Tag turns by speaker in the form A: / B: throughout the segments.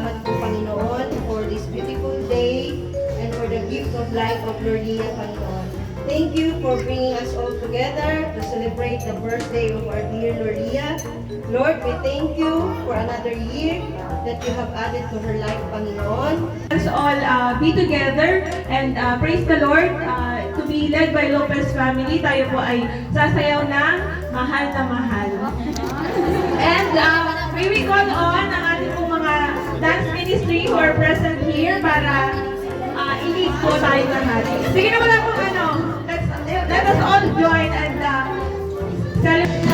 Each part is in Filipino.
A: salamat po, Panginoon, for this beautiful day and for the gift of life of Loria, Panginoon. Thank you for bringing us all together to celebrate the birthday of our dear Loria. Lord, we thank you for another year that you have added to her life, Panginoon.
B: Let's all be together and praise the Lord. To be led by Lopez family, tayo po ay sasayaw ng Mahal na Mahal. And we call on ang ating pong mga dance ministry who are present here para i-lead po tayo lahat. Sige na wala pong ano, let us all join and celebrate.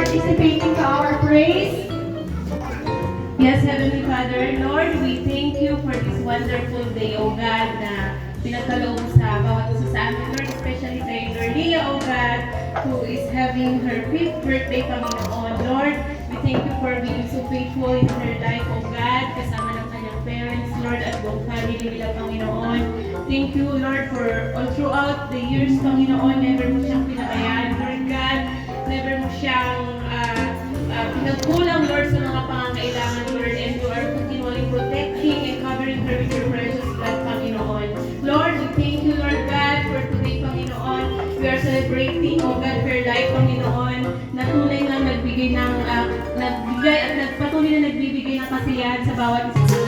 B: Participating to our praise. Yes, Heavenly Father, Lord, we thank you for this wonderful day, O God, na pinagkaloob sa bawat isa sa amin, Lord, especially kay Loria, O God, who is having her 5th birthday, Panginoon. Lord, we thank you for being so faithful in her life, O God, kasama ng kanyang parents, Lord, at buong family nila, Panginoon. Thank you, Lord, for all throughout the years, Panginoon, never mo siyang pinabayaan, Lord God. Never mo siyang pinagkulang, Lord, sa mga pangangailangan, Lord, and you are continually protecting and covering her with your precious blood, Panginoon. Lord, we thank you, Lord God, for today, Panginoon. We are celebrating, O God, her life, Panginoon, na tunay na nagbigay ng, nagbigay at patuloy na nagbibigay ng kasiyahan sa bawat isa.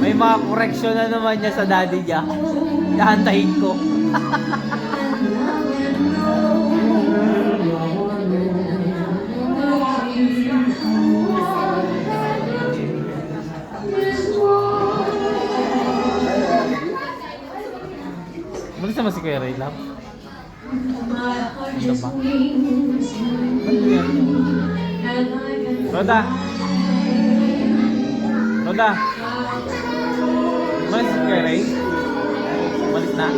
C: May mga correction na naman niya sa daddy niya. Dahantahin ko. Muna sama si Kuya Ray Love. Ano ba? Ano yan? Roda! Roda! Malis si Kuya Ray? Malis na?